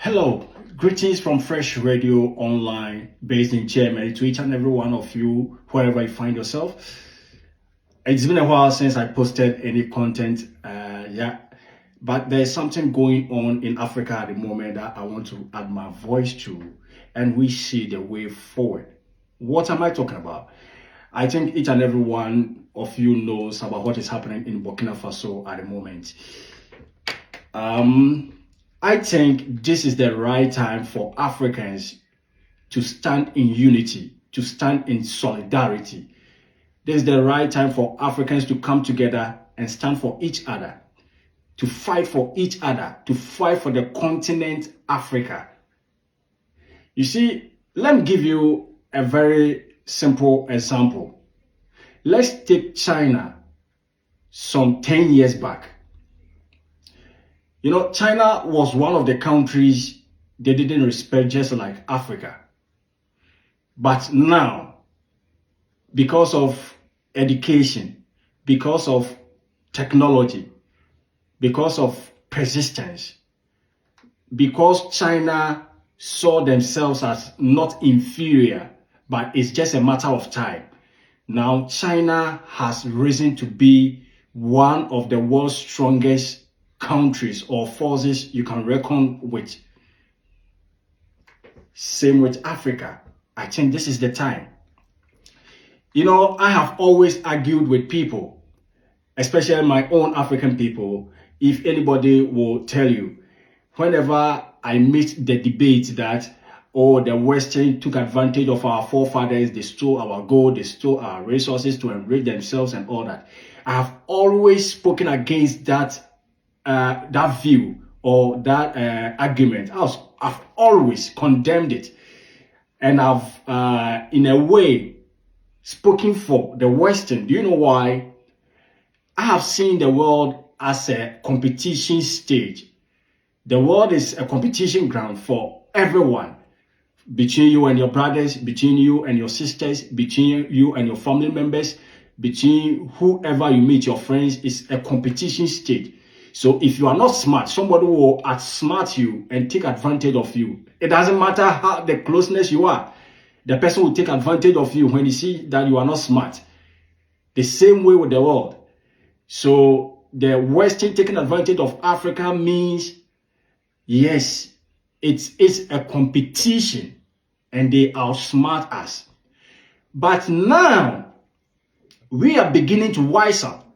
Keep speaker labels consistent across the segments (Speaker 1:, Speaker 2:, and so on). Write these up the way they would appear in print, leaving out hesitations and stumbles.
Speaker 1: Hello, greetings from Fresh Radio Online, based in Germany, to each and every one of you, wherever you find yourself. It's been a while since I posted any content, but there's something going on in Africa at the moment that I want to add my voice to, and we see the way forward. What am I talking about? I think each and every one of you knows about what is happening in Burkina Faso at the moment. I think this is the right time for Africans to stand in unity, to stand in solidarity. This is the right time for Africans to come together and stand for each other, to fight for each other, to fight for the continent Africa. You see, let me give you a very simple example. Let's take China some 10 years back. You know, China was one of the countries they didn't respect, just like Africa. But now, because of education, because of technology, because of persistence, because China saw themselves as not inferior, but it's just a matter of time. Now, China has risen to be one of the world's strongest countries or forces you can reckon with. Same with Africa. I think this is the time. You know, I have always argued with people, especially my own African people. If anybody will tell you, whenever I meet the debate that, the Western took advantage of our forefathers, they stole our gold, they stole our resources to enrich themselves and all that, I have always spoken against that view or that argument. I've always condemned it, and I've in a way spoken for the Western. Do you know why? I have seen the world as a competition stage. The world is a competition ground for everyone, between you and your brothers, between you and your sisters, between you and your family members, between whoever you meet, your friends. Is a competition stage. So if you are not smart, somebody will outsmart you and take advantage of you. It doesn't matter how the closeness you are. The person will take advantage of you when he see that you are not smart. The same way with the world. So the Western taking advantage of Africa means, yes, it's a competition and they outsmart us. But now we are beginning to wise up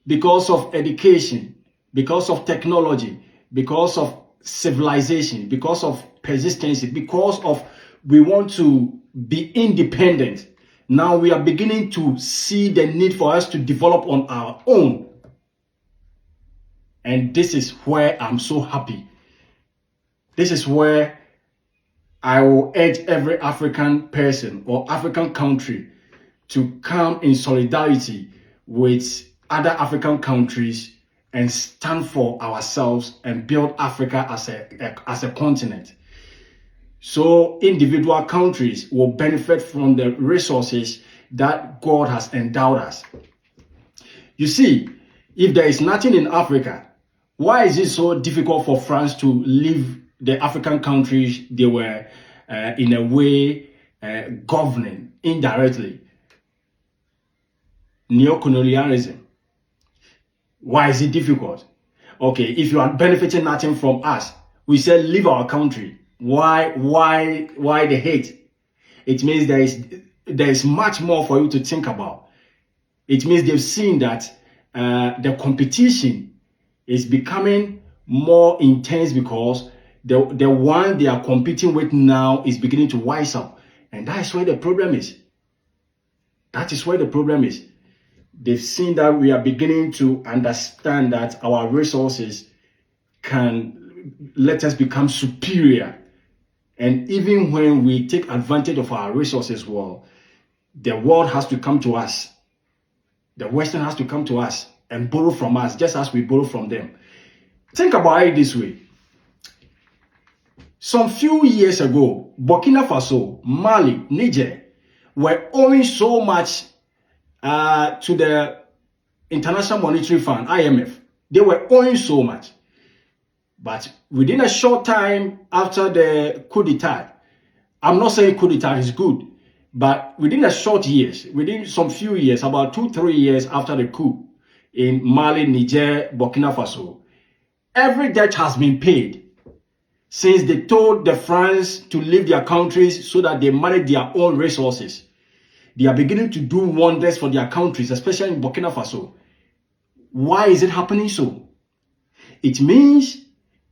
Speaker 1: because of education, because of technology, because of civilization, because of persistence, because of we want to be independent. Now we are beginning to see the need for us to develop on our own. And this is where I'm so happy. This is where I will urge every African person or African country to come in solidarity with other African countries and stand for ourselves and build Africa as a continent. So individual countries will benefit from the resources that God has endowed us. You see, if there is nothing in Africa, why is it so difficult for France to leave the African countries they were in a way governing indirectly? Neocolonialism. Why is it difficult? Okay, if you are benefiting nothing from us, we say leave our country. Why the hate? It means there is much more for you to think about. It means they've seen that the competition is becoming more intense because the one they are competing with now is beginning to wise up. And that is where the problem is. That is where the problem is. They've seen that we are beginning to understand that our resources can let us become superior. And even when we take advantage of our resources, well, the world has to come to us. The Western has to come to us and borrow from us, just as we borrow from them. Think about it this way. Some few years ago, Burkina Faso, Mali, Niger were owing so much to the International Monetary Fund, IMF. They were owing so much. But within a short time after the coup d'etat, I'm not saying coup d'etat is good, but within a short years, within some few years, about 2-3 years after the coup in Mali, Niger, Burkina Faso, every debt has been paid. Since they told the France to leave their countries so that they manage their own resources, they are beginning to do wonders for their countries, especially in Burkina Faso. Why is it happening so? It means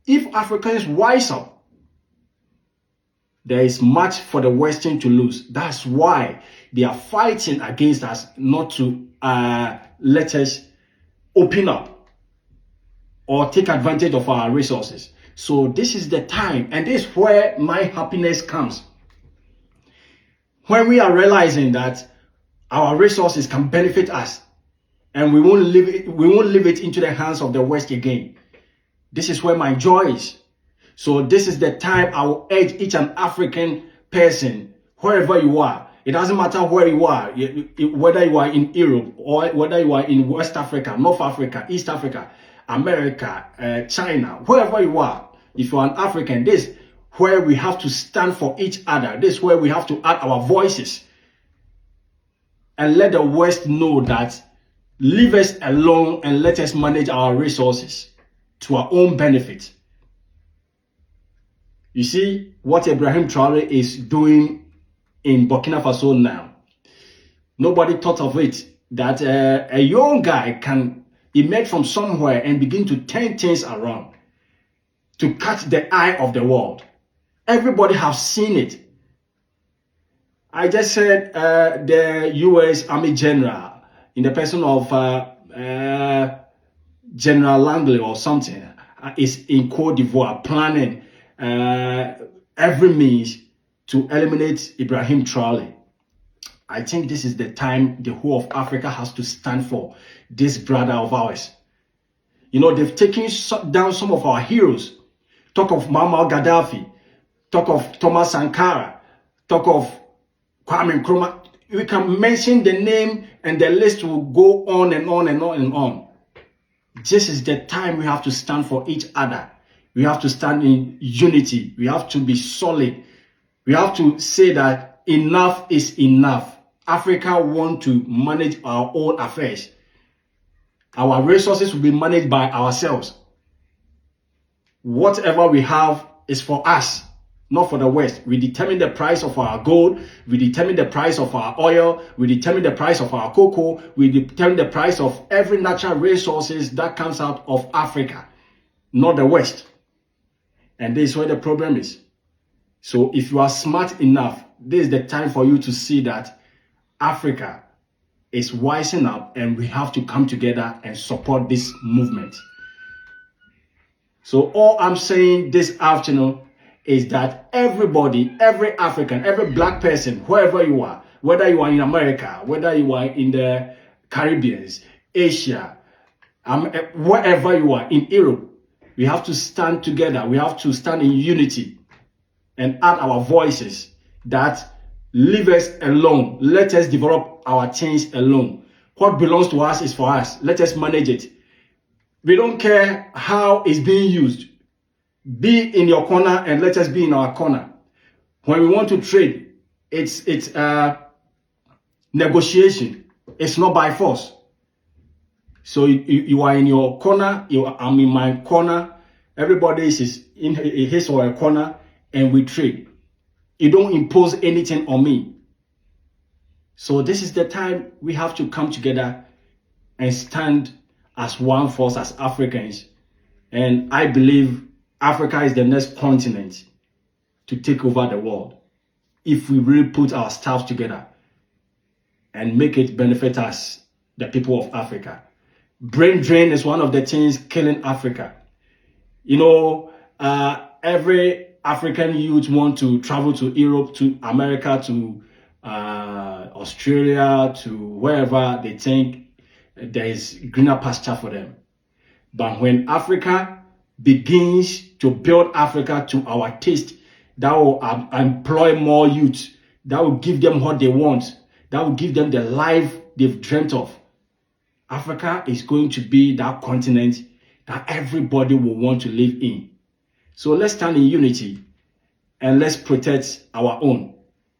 Speaker 1: if Africans wise up, there is much for the Western to lose. That's why they are fighting against us not to let us open up or take advantage of our resources. So this is the time, and this is where my happiness comes. When we are realizing that our resources can benefit us, and we won't leave it into the hands of the West again. This is where my joy is. So this is the time I will urge each and African person, wherever you are. It doesn't matter where you are, whether you are in Europe or whether you are in West Africa, North Africa, East Africa, America, China, wherever you are. If you are an African, this is where we have to stand for each other. This is where we have to add our voices and let the West know that leave us alone and let us manage our resources to our own benefit. You see what Ibrahim Traore is doing in Burkina Faso now. Nobody thought of it, that a young guy can emerge from somewhere and begin to turn things around, to catch the eye of the world. Everybody has seen it. I just said the U.S. Army General, in the person of General Langley or something, is in Cote d'Ivoire planning every means to eliminate Ibrahim Traore. I think this is the time the whole of Africa has to stand for this brother of ours. You know, they've taken down some of our heroes. Talk of Muammar Gaddafi, talk of Thomas Sankara, talk of Kwame Nkrumah. We can mention the name and the list will go on and on and on and on. This is the time we have to stand for each other. We have to stand in unity. We have to be solid. We have to say that enough is enough. Africa wants to manage our own affairs. Our resources will be managed by ourselves. Whatever we have is for us, not for the West. We determine the price of our gold. We determine the price of our oil. We determine the price of our cocoa. We determine the price of every natural resources that comes out of Africa, not the West. And this is where the problem is. So if you are smart enough, this is the time for you to see that Africa is wising up and we have to come together and support this movement. So all I'm saying this afternoon is that everybody, every African, every black person, wherever you are, whether you are in America, whether you are in the Caribbean, Asia, wherever you are, in Europe, we have to stand together. We have to stand in unity and add our voices that leave us alone. Let us develop our things alone. What belongs to us is for us. Let us manage it. We don't care how it's being used. Be in your corner and let us be in our corner. When we want to trade, it's negotiation. It's not by force. So you are in your corner, I'm in my corner. Everybody is in his or her corner and we trade. You don't impose anything on me. So this is the time we have to come together and stand as one force, as Africans. And I believe Africa is the next continent to take over the world if we really put our staffs together and make it benefit us, the people of Africa. Brain drain is one of the things killing Africa. You know, every African youth want to travel to Europe, to America, to Australia, to wherever they think there is greener pasture for them. But when Africa begins to build Africa to our taste, that will employ more youth, that will give them what they want, that will give them the life they've dreamt of. Africa is going to be that continent that everybody will want to live in. So let's stand in unity and let's protect our own.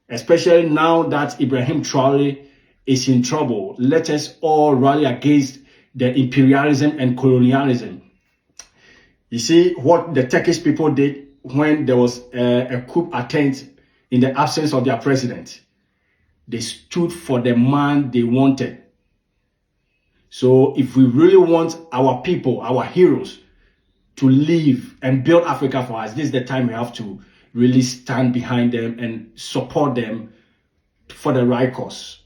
Speaker 1: Especially now that Ibrahim Traore is in trouble. Let us all rally against the imperialism and colonialism. You see what the Turkish people did when there was a coup attempt in the absence of their president. They stood for the man they wanted. So if we really want our people, our heroes, to live and build Africa for us, this is the time we have to really stand behind them and support them for the right cause.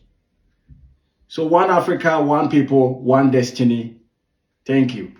Speaker 1: So one Africa, one people, one destiny. Thank you.